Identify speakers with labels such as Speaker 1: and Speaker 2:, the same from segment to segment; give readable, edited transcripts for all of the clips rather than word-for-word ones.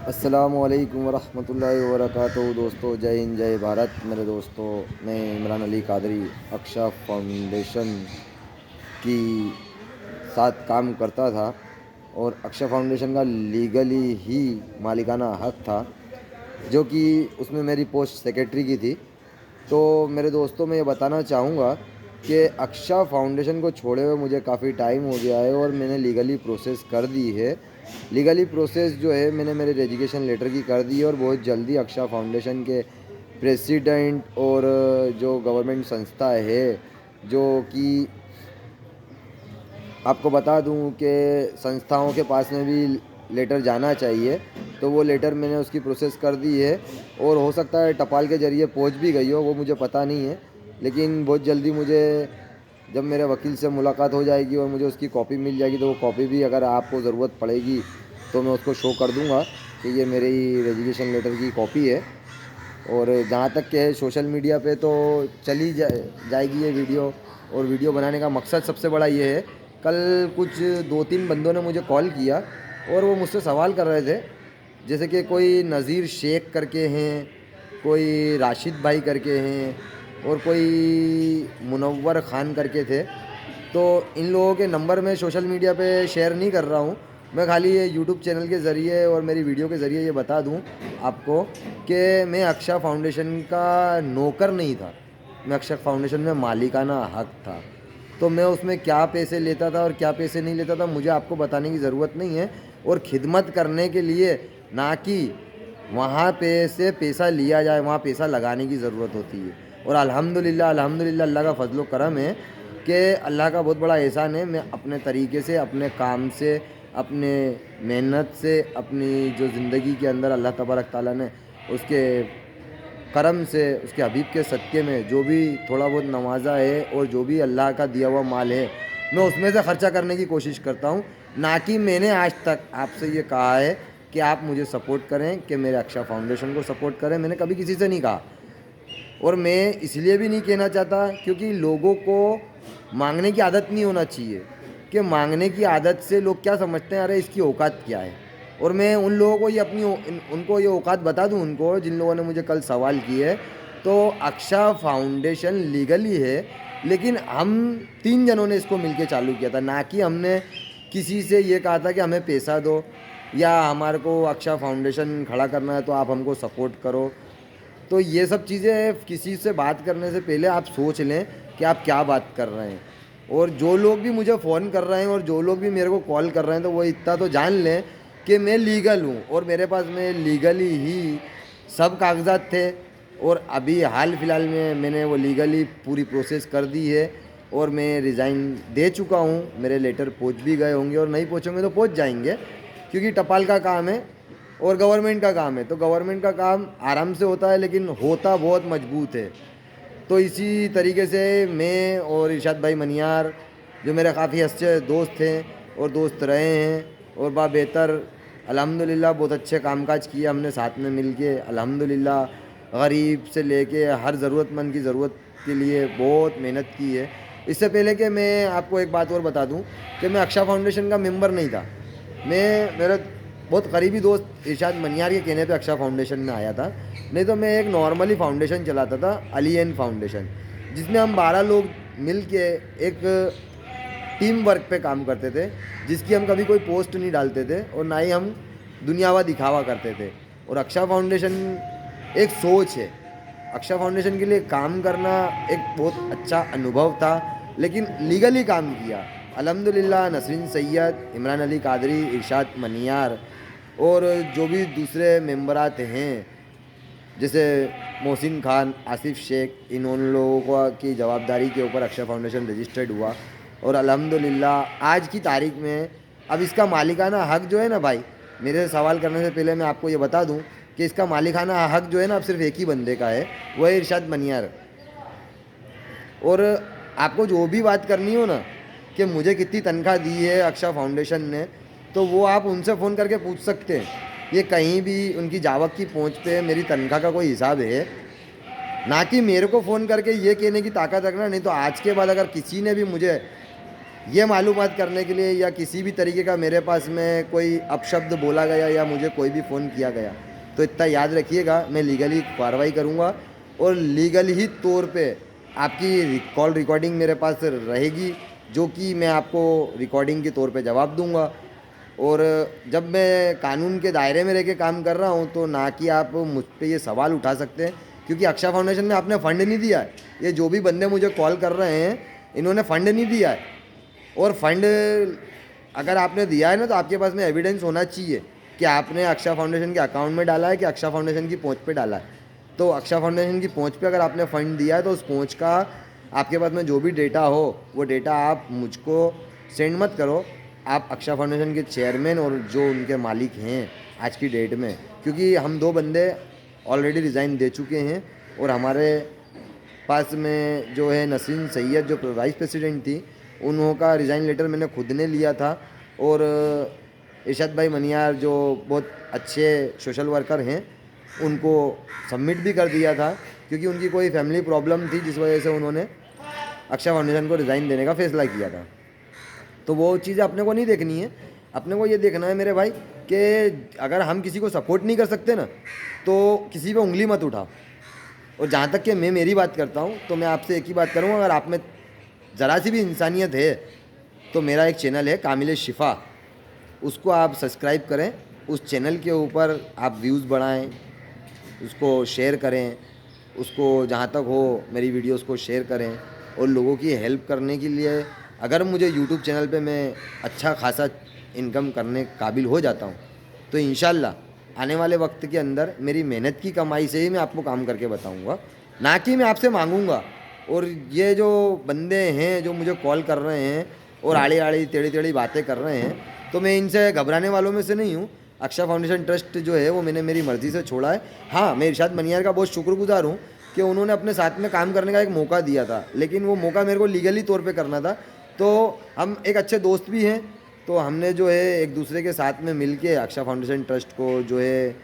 Speaker 1: अस्सलामुअलैकुम वरहमतुल्लाहि वबरकातुहू। दोस्तों, जय हिंद जय भारत। मेरे दोस्तों, मैं इमरान अली कादरी अक्षा फाउंडेशन की साथ काम करता था और अक्षा फाउंडेशन का लीगली ही मालिकाना हक था, जो कि उसमें मेरी पोस्ट सेक्रेटरी की थी। तो मेरे दोस्तों, मैं ये बताना चाहूँगा कि अक्षा फाउंडेशन को छोड़े हुए मुझे काफ़ी टाइम हो गया है और मैंने लीगली प्रोसेस कर दी है। लीगली प्रोसेस जो है मैंने मेरे रेजिग्नेशन लेटर की कर दी है और बहुत जल्दी अक्षा फाउंडेशन के प्रेसिडेंट और जो गवर्नमेंट संस्था है, जो कि आपको बता दूं कि संस्थाओं के पास में भी लेटर जाना चाहिए, तो वो लेटर मैंने उसकी प्रोसेस कर दी है और हो सकता है टपाल के ज़रिए पहुंच भी गई हो, वो मुझे पता नहीं है। लेकिन बहुत जल्दी मुझे जब मेरे वकील से मुलाकात हो जाएगी और मुझे उसकी कॉपी मिल जाएगी, तो वो कॉपी भी अगर आपको ज़रूरत पड़ेगी तो मैं उसको शो कर दूंगा कि ये मेरी रेजिग्नेशन लेटर की कॉपी है। और जहाँ तक के सोशल मीडिया पे तो चली जाएगी ये वीडियो। और वीडियो बनाने का मकसद सबसे बड़ा ये है, कल कुछ 2-3 बंदों ने मुझे कॉल किया और वो मुझसे सवाल कर रहे थे, जैसे कि कोई नज़ीर शेख करके हैं, कोई राशिद भाई करके हैं और कोई मुनव्वर ख़ान करके थे। तो इन लोगों के नंबर मैं सोशल मीडिया पे शेयर नहीं कर रहा हूँ। मैं खाली ये यूट्यूब चैनल के ज़रिए और मेरी वीडियो के ज़रिए ये बता दूँ आपको कि मैं अक्षा फाउंडेशन का नौकर नहीं था। मैं अक्षा फाउंडेशन में मालिकाना हक था। तो मैं उसमें क्या पैसे लेता था और क्या पैसे नहीं लेता था, मुझे आपको बताने की ज़रूरत नहीं है। और खिदमत करने के लिए, ना कि वहाँ पे से पैसा लिया जाए, वहाँ पैसा लगाने की ज़रूरत होती है। और अल्हम्दुलिल्लाह अल्हम्दुलिल्लाह अल्लाह का फजल करम है कि अल्लाह का बहुत बड़ा एहसान है। मैं अपने तरीके से, अपने काम से, अपने मेहनत से, अपनी जो ज़िंदगी के अंदर अल्लाह तबारक ताला ने उसके करम से, उसके हबीब के सदक़े में जो भी थोड़ा बहुत नवाजा है और जो भी अल्लाह का दिया हुआ माल है, मैं उसमें से ख़र्चा करने की कोशिश करता हूँ। ना कि मैंने आज तक आपसे ये कहा है कि आप मुझे सपोर्ट करें, कि मेरे अक्षा फाउंडेशन को सपोर्ट करें। मैंने कभी किसी से नहीं कहा। और मैं इसलिए भी नहीं कहना चाहता क्योंकि लोगों को मांगने की आदत नहीं होना चाहिए, कि मांगने की आदत से लोग क्या समझते हैं, अरे इसकी औकात क्या है। और मैं उन लोगों को ये उनको ये औकात बता दूं, उनको जिन लोगों ने मुझे कल सवाल किए। तो अक्षा फाउंडेशन लीगली है, लेकिन हम 3 जनों ने इसको मिलके चालू किया था, ना कि हमने किसी से ये कहा था कि हमें पैसा दो या हमारे को अक्षा फाउंडेशन खड़ा करना है तो आप हमको सपोर्ट करो। तो ये सब चीज़ें किसी से बात करने से पहले आप सोच लें कि आप क्या बात कर रहे हैं। और जो लोग भी मुझे फ़ोन कर रहे हैं और जो लोग भी मेरे को कॉल कर रहे हैं, तो वो इतना तो जान लें कि मैं लीगल हूँ और मेरे पास में लीगली ही सब कागजात थे। और अभी हाल फिलहाल में मैंने वो लीगली पूरी प्रोसेस कर दी है और मैं रिज़ाइन दे चुका हूँ। मेरे लेटर पहुँच भी गए होंगे और नहीं पहुँचेंगे तो पहुँच जाएंगे, क्योंकि टपाल का काम है और गवर्नमेंट का काम है। तो गवर्नमेंट का काम आराम से होता है, लेकिन होता बहुत मजबूत है। तो इसी तरीके से मैं और इरशाद भाई मनियार, जो मेरे काफ़ी अच्छे दोस्त हैं और दोस्त रहे हैं, और बा बेहतर अल्हम्दुलिल्लाह बहुत अच्छे कामकाज किए हमने साथ में मिल के। अल्हम्दुलिल्लाह गरीब से लेके हर ज़रूरतमंद की ज़रूरत के लिए बहुत मेहनत की है। इससे पहले कि मैं आपको एक बात और बता दूं कि मैं अक्षा फाउंडेशन का मेंबर नहीं था। मैं मेरा बहुत करीबी दोस्त इरशाद मनियार के कहने पे अक्षा फाउंडेशन में आया था। नहीं तो मैं एक नॉर्मली फाउंडेशन चलाता था, अली एन फाउंडेशन, जिसमें हम 12 लोग मिल के एक टीम वर्क पे काम करते थे, जिसकी हम कभी कोई पोस्ट नहीं डालते थे और ना ही हम दुनियावा दिखावा करते थे। और अक्षा फाउंडेशन एक सोच है। अक्षा फाउंडेशन के लिए काम करना एक बहुत अच्छा अनुभव था, लेकिन लीगली काम किया। अल्हम्दुलिल्लाह नसरीन सैयद, इमरान अली कादरी, इरशाद मनियार और जो भी दूसरे मेंबरात हैं, जैसे मोहसिन खान, आसिफ शेख, इन उन लोगों को की जवाबदारी के ऊपर अक्षा फाउंडेशन रजिस्टर्ड हुआ। और अल्हम्दुलिल्लाह आज की तारीख में अब इसका मालिकाना हक जो है ना भाई, मेरे सवाल करने से पहले मैं आपको ये बता दूं कि इसका मालिकाना हक जो है ना, अब सिर्फ एक ही बंदे का है, वह है इरशाद मनियार। और आपको जो भी बात करनी हो ना कि मुझे कितनी तनख्वाह दी है अक्षा फाउंडेशन ने, तो वो आप उनसे फ़ोन करके पूछ सकते हैं। ये कहीं भी उनकी जावक की पहुंच पे मेरी तनख्वाह का कोई हिसाब है, ना कि मेरे को फ़ोन करके ये कहने की ताकत रखना। नहीं तो आज के बाद अगर किसी ने भी मुझे ये मालूमात करने के लिए या किसी भी तरीके का मेरे पास में कोई अपशब्द बोला गया या मुझे कोई भी फ़ोन किया गया तो इतना याद रखिएगा, मैं लीगली कार्रवाई करूँगा और लीगल ही तौर पे आपकी कॉल रिकॉर्डिंग मेरे पास रहेगी, जो कि मैं आपको रिकॉर्डिंग के तौर पे जवाब दूंगा। और जब मैं कानून के दायरे में रह के काम कर रहा हूँ तो ना कि आप मुझ पे ये सवाल उठा सकते हैं, क्योंकि अक्षा फाउंडेशन में आपने फ़ंड नहीं दिया है। ये जो भी बंदे मुझे कॉल कर रहे हैं इन्होंने फ़ंड नहीं दिया है, और फंड अगर आपने दिया है ना तो आपके पास में एविडेंस होना चाहिए कि आपने अक्षा फाउंडेशन के अकाउंट में डाला है कि अक्षा फाउंडेशन की पहुंच पे डाला है। तो अक्षा फाउंडेशन की पहुंच पे अगर आपने फ़ंड दिया है तो उस पहुंच का आपके पास में जो भी डेटा हो वो डेटा आप मुझको सेंड मत करो, आप अक्षा फाउंडेशन के चेयरमैन और जो उनके मालिक हैं आज की डेट में, क्योंकि हम 2 बंदे ऑलरेडी रिज़ाइन दे चुके हैं और हमारे पास में जो है नसरीन सैयद जो वाइस प्रेसिडेंट थी उन्हों का रिज़ाइन लेटर मैंने खुद ने लिया था, और इरशाद भाई मनियार जो बहुत अच्छे सोशल वर्कर हैं उनको सबमिट भी कर दिया था, क्योंकि उनकी कोई फैमिली प्रॉब्लम थी जिस वजह से उन्होंने अक्षा फाउंडेशन को रिज़ाइन देने का फ़ैसला किया था। तो वो चीज़ें अपने को नहीं देखनी है, अपने को ये देखना है मेरे भाई कि अगर हम किसी को सपोर्ट नहीं कर सकते ना तो किसी पे उंगली मत उठाओ। और जहाँ तक कि मैं मेरी बात करता हूँ तो मैं आपसे एक ही बात करूँगा, अगर आप में ज़रा सी भी इंसानियत है तो मेरा एक चैनल है कामिल शिफा, उसको आप सब्सक्राइब करें। उस चैनल के ऊपर आप व्यूज़ बढ़ाएं, उसको शेयर करें, उसको जहाँ तक हो मेरी वीडियोस को शेयर करें, और लोगों की हेल्प करने के लिए अगर मुझे यूट्यूब चैनल पे मैं अच्छा खासा इनकम करने काबिल हो जाता हूँ तो इंशाल्लाह आने वाले वक्त के अंदर मेरी मेहनत की कमाई से ही मैं आपको काम करके बताऊँगा, ना कि मैं आपसे मांगूँगा। और ये जो बंदे हैं जो मुझे कॉल कर रहे हैं और आड़ी आड़ी टेढ़ी टेढ़ी बातें कर रहे हैं, तो मैं इनसे घबराने वालों में से नहीं हूँ। अक्षा फाउंडेशन ट्रस्ट जो है वो मैंने मेरी मर्ज़ी से छोड़ा है। हाँ, मैं इरशाद मनियार का बहुत शुक्रगुजार हूँ कि उन्होंने अपने साथ में काम करने का एक मौका दिया था, लेकिन वो मौका मेरे को लीगली तौर पे करना था। तो हम एक अच्छे दोस्त भी हैं, तो हमने जो है एक दूसरे के साथ में मिल के अक्षा फाउंडेशन ट्रस्ट को जो है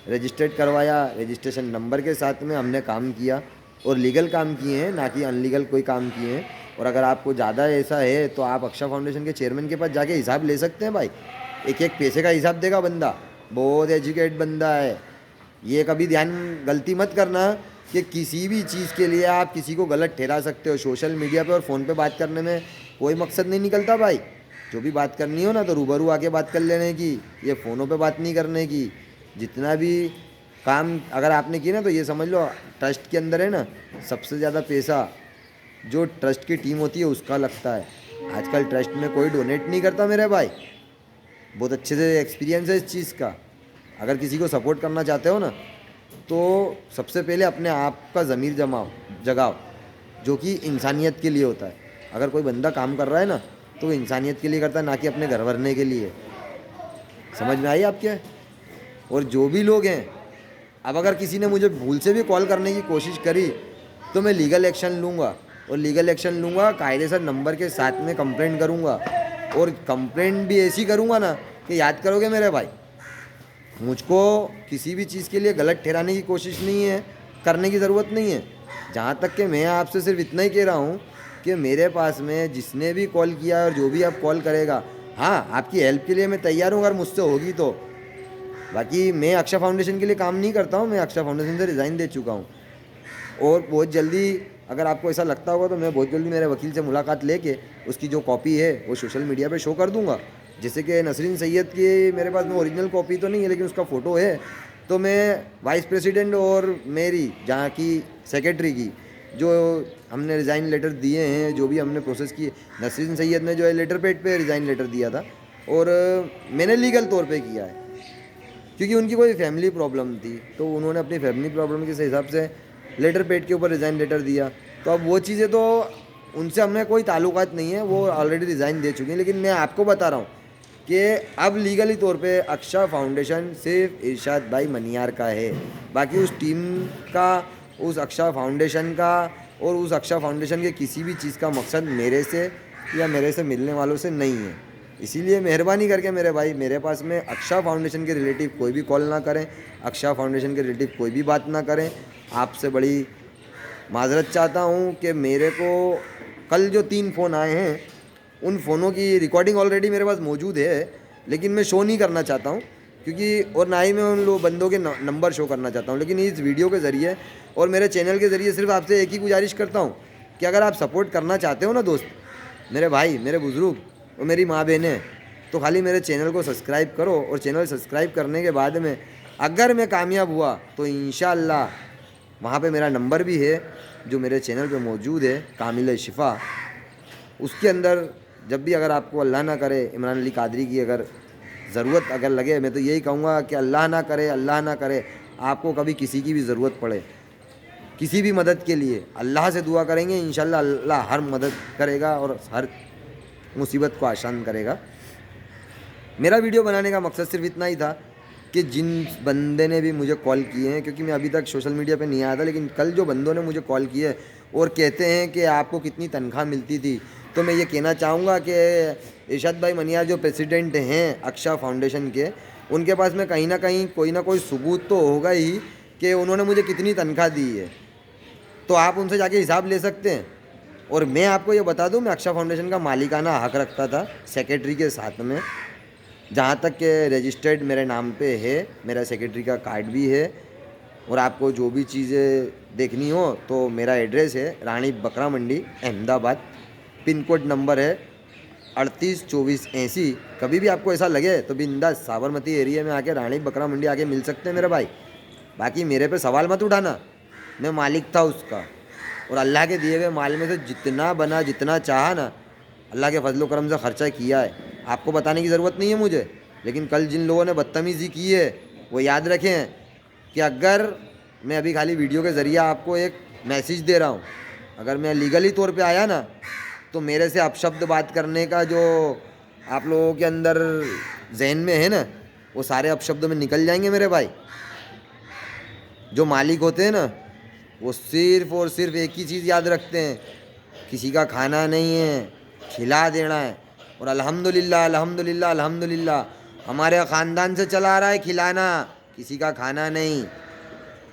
Speaker 1: रजिस्टर्ड करवाया, रजिस्ट्रेशन नंबर के साथ में हमने काम किया और लीगल काम किए हैं, ना कि अनलीगल कोई काम किए हैं। और अगर आपको ज़्यादा ऐसा है तो आप अक्षा फाउंडेशन के चेयरमैन के पास जाके हिसाब ले सकते हैं भाई, एक एक पैसे का हिसाब देगा बंदा, बहुत एजुकेट बंदा है। ये कभी ध्यान गलती मत करना कि किसी भी चीज़ के लिए आप किसी को गलत ठहरा सकते हो। सोशल मीडिया पे और फ़ोन पे बात करने में कोई मकसद नहीं निकलता भाई। जो भी बात करनी हो ना तो रूबरू आके बात कर लेने की, ये फ़ोनों पे बात नहीं करने की। जितना भी काम अगर आपने किया ना तो ये समझ लो ट्रस्ट के अंदर है ना सबसे ज़्यादा पैसा जो ट्रस्ट की टीम होती है उसका लगता है। आजकल ट्रस्ट में कोई डोनेट नहीं करता मेरे भाई, बहुत अच्छे से एक्सपीरियंस है इस चीज़ का। अगर किसी को सपोर्ट करना चाहते हो ना तो सबसे पहले अपने आप का ज़मीर जगाओ, जो कि इंसानियत के लिए होता है। अगर कोई बंदा काम कर रहा है ना तो वो इंसानियत के लिए करता है, ना कि अपने घर भरने के लिए। समझ में आई आपके? और जो भी लोग हैं, अब अगर किसी ने मुझे भूल से भी कॉल करने की कोशिश करी तो मैं लीगल एक्शन लूँगा, और लीगल एक्शन लूँगा कायदेसर नंबर के साथ में कंप्लेंट करूँगा। और कंप्लेंट भी ऐसी करूँगा ना कि याद करोगे मेरे भाई, मुझको किसी भी चीज़ के लिए गलत ठहराने की कोशिश नहीं है, करने की ज़रूरत नहीं है। जहाँ तक कि मैं आपसे सिर्फ इतना ही कह रहा हूँ कि मेरे पास में जिसने भी कॉल किया और जो भी आप कॉल करेगा, हाँ आपकी हेल्प के लिए मैं तैयार हूँ अगर मुझसे होगी तो। बाकी मैं अक्षा फाउंडेशन के लिए काम नहीं करता हूँ, मैं अक्षा फाउंडेशन से रिज़ाइन दे चुका हूँ। और बहुत जल्दी अगर आपको ऐसा लगता होगा तो मैं बहुत जल्दी मेरे वकील से मुलाकात लेके उसकी जो कॉपी है वो सोशल मीडिया पे शो कर दूंगा। जैसे कि नसरीन सैयद की मेरे पास में ओरिजिनल कॉपी तो नहीं है लेकिन उसका फ़ोटो है, तो मैं वाइस प्रेसिडेंट और मेरी जहाँ की सेक्रेटरी की जो हमने रिज़ाइन लेटर दिए हैं, जो भी हमने प्रोसेस की, नसरीन सैयद ने जो है लेटर पेड पे रिज़ाइन लेटर दिया था और मैंने लीगल तौर पे किया है, क्योंकि उनकी कोई फैमिली प्रॉब्लम थी तो उन्होंने अपनी फैमिली प्रॉब्लम के हिसाब से लेटर पेड के ऊपर रिज़ाइन लेटर दिया। तो अब वो चीज़ें तो उनसे हमने कोई ताल्लुकात नहीं है, वो ऑलरेडी रिज़ाइन दे चुकी हैं। लेकिन मैं आपको बता रहा हूँ कि अब लीगली तौर पे अक्षा फाउंडेशन सिर्फ इरशाद भाई मनियार का है, बाकी उस टीम का, उस अक्षा फाउंडेशन का और उस अक्षा फाउंडेशन के किसी भी चीज़ का मकसद मेरे से या मेरे से मिलने वालों से नहीं है। इसीलिए मेहरबानी करके मेरे भाई मेरे पास में अक्षा फाउंडेशन के रिलेटिव कोई भी कॉल ना करें, अक्षा फाउंडेशन के रिलेटिव कोई भी बात ना करें। आपसे बड़ी माजरत चाहता हूँ कि मेरे को कल जो 3 फ़ोन आए हैं उन फ़ोनों की रिकॉर्डिंग ऑलरेडी मेरे पास मौजूद है, लेकिन मैं शो नहीं करना चाहता हूँ, क्योंकि और ना ही मैं उन लोग बंदों के नंबर शो करना चाहता हूँ। लेकिन इस वीडियो के ज़रिए और मेरे चैनल के ज़रिए सिर्फ आपसे एक ही गुजारिश करता हूँ कि अगर आप सपोर्ट करना चाहते हो ना दोस्त, मेरे भाई, मेरे बुज़ुर्ग और मेरी माँ बहनें, तो खाली मेरे चैनल को सब्सक्राइब करो। और चैनल सब्सक्राइब करने के बाद में अगर मैं कामयाब हुआ तो इंशाअल्लाह वहाँ पे मेरा नंबर भी है जो मेरे चैनल पे मौजूद है, कामिल शिफ़ा। उसके अंदर जब भी अगर आपको अल्लाह ना करे इमरान अली कादरी की अगर ज़रूरत अगर लगे, मैं तो यही कहूँगा कि अल्लाह ना करे आपको कभी किसी की भी ज़रूरत पड़े, किसी भी मदद के लिए अल्लाह से दुआ करेंगे, इंशाल्लाह अल्लाह हर मदद करेगा और हर मुसीबत को आसान करेगा। मेरा वीडियो बनाने का मकसद सिर्फ इतना ही था कि जिन बंदे ने भी मुझे कॉल किए हैं, क्योंकि मैं अभी तक सोशल मीडिया पे नहीं आया था, लेकिन कल जो बंदों ने मुझे कॉल किए और कहते हैं कि आपको कितनी तनख्वाह मिलती थी, तो मैं ये कहना चाहूँगा कि इरशाद भाई मनियार जो प्रेसिडेंट हैं अक्षा फाउंडेशन के, उनके पास में कहीं ना कहीं कोई ना कोई सबूत तो होगा ही कि उन्होंने मुझे कितनी तनख्वाह दी है, तो आप उनसे जाके हिसाब ले सकते हैं। और मैं आपको ये बता दूं, मैं अक्षा फाउंडेशन का मालिकाना हक रखता था सेक्रेटरी के साथ में, जहाँ तक कि रजिस्टर्ड मेरे नाम पे है, मेरा सेक्रेटरी का कार्ड भी है। और आपको जो भी चीज़ें देखनी हो तो मेरा एड्रेस है रानी बकरा मंडी अहमदाबाद, पिन कोड नंबर है 382480। कभी भी आपको ऐसा लगे तो बिंदास साबरमती एरिया में आके रानी बकरा मंडी आके मिल सकते हैं मेरे भाई। बाकी मेरे पे सवाल मत उठाना, मैं मालिक था उसका, और अल्लाह के दिए हुए माल में से जितना बना जितना चाहा ना, अल्लाह के फजल करम से ख़र्चा किया है। आपको बताने की ज़रूरत नहीं है मुझे, लेकिन कल जिन लोगों ने बदतमीज़ी की है वो याद रखें कि अगर मैं अभी खाली वीडियो के ज़रिए आपको एक मैसेज दे रहा हूँ, अगर मैं लीगली तौर पे आया ना तो मेरे से अपशब्द बात करने का जो आप लोगों के अंदर जहन में है ना, वो सारे अपशब्द में निकल जाएंगे मेरे भाई। जो मालिक होते हैं ना वो सिर्फ़ और सिर्फ एक ही चीज़ याद रखते हैं, किसी का खाना नहीं है, खिला देना है। और अल्हम्दुलिल्लाह अल्हम्दुलिल्लाह अल्हम्दुलिल्लाह हमारे ख़ानदान से चला आ रहा है खिलाना, किसी का खाना नहीं।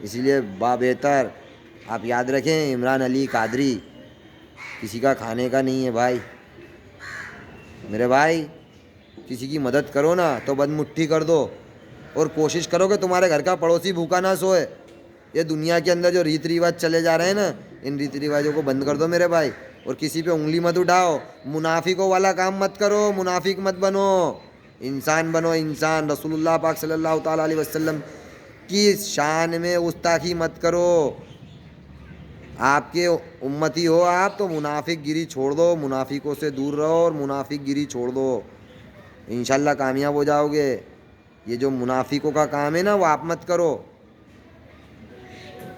Speaker 1: इसीलिए बेहतर आप याद रखें, इमरान अली कादरी किसी का खाने का नहीं है भाई। मेरे भाई किसी की मदद करो ना तो बदमुट्ठी कर दो, और कोशिश करो कि तुम्हारे घर का पड़ोसी भूखा ना सोए। ये दुनिया के अंदर जो रीति रिवाज चले जा रहे हैं ना, इन रीति रिवाजों को बंद कर दो मेरे भाई। और किसी पे उंगली मत उठाओ, मुनाफिकों वाला काम मत करो, मुनाफिक मत बनो, इंसान बनो इंसान। रसूलुल्लाह पाक सल्लल्लाहु ताला अलैहि वसल्लम की शान में गुस्ताखी मत करो। आपके उम्मती हो आप तो मुनाफिक गिरी छोड़ दो, मुनाफिकों से दूर रहो और मुनाफिक गिरी छोड़ दो, इंशाल्लाह कामयाब हो जाओगे। ये जो मुनाफिकों का काम है ना वो आप मत करो।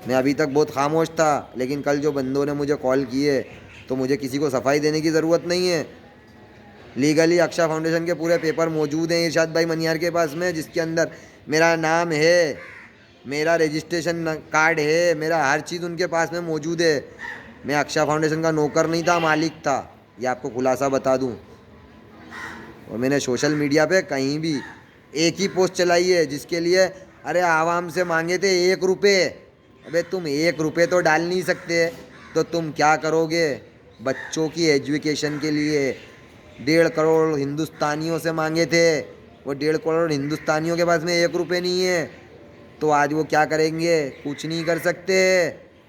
Speaker 1: मैं अभी तक बहुत खामोश था, लेकिन कल जो बंदों ने मुझे कॉल किए तो मुझे किसी को सफाई देने की ज़रूरत नहीं है। लीगली अक्षा फाउंडेशन के पूरे पेपर मौजूद हैं इरशाद भाई मनियार के पास में, जिसके अंदर मेरा नाम है, मेरा रजिस्ट्रेशन कार्ड है, मेरा हर चीज़ उनके पास में मौजूद है। मैं अक्षा फाउंडेशन का नौकर नहीं था, मालिक था, ये आपको खुलासा बता दूं। और मैंने सोशल मीडिया पे कहीं भी एक ही पोस्ट चलाई है जिसके लिए अरे आवाम से मांगे थे 1 रुपये। अबे तुम 1 रुपये तो डाल नहीं सकते तो तुम क्या करोगे? बच्चों की एजुकेशन के लिए 1.5 करोड़ हिंदुस्तानियों से मांगे थे, वो 1.5 करोड़ हिंदुस्तानियों के पास में 1 रुपये नहीं है, तो आज वो क्या करेंगे? कुछ नहीं कर सकते।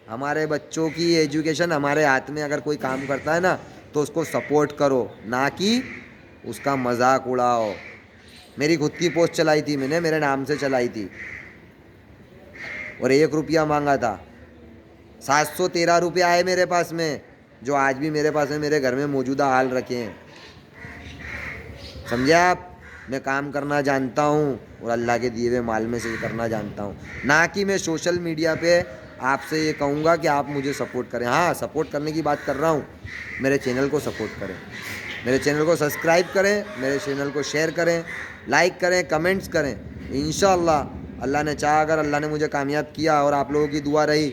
Speaker 1: हमारे बच्चों की एजुकेशन हमारे हाथ में, अगर कोई काम करता है ना तो उसको सपोर्ट करो, ना कि उसका मजाक उड़ाओ। मेरी खुद की पोस्ट चलाई थी मैंने, मेरे नाम से चलाई थी, और 1 रुपया मांगा था। 713 रुपये आए मेरे पास में, जो आज भी मेरे पास में मेरे घर में मौजूदा हाल रखे हैं। समझे आप? मैं काम करना जानता हूँ और अल्लाह के दिए हुए माल में से करना जानता हूँ, ना कि मैं सोशल मीडिया पे आपसे ये कहूँगा कि आप मुझे सपोर्ट करें। हाँ, सपोर्ट करने की बात कर रहा हूँ, मेरे चैनल को सपोर्ट करें, मेरे चैनल को सब्सक्राइब करें, मेरे चैनल को शेयर करें, लाइक करें, कमेंट्स करें। इंशाअल्लाह अल्लाह ने चाहा, अगर अल्लाह ने मुझे कामयाब किया और आप लोगों की दुआ रही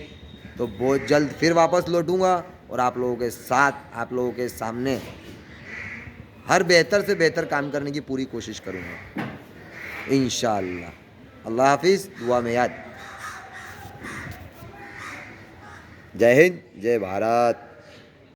Speaker 1: तो बहुत जल्द फिर वापस लौटूंगा और आप लोगों के साथ, आप लोगों के सामने हर बेहतर से बेहतर काम करने की पूरी कोशिश करूँगा इंशाअल्लाह। अल्लाह हाफिज़, दुआ में याद। जय हिंद, जय भारत।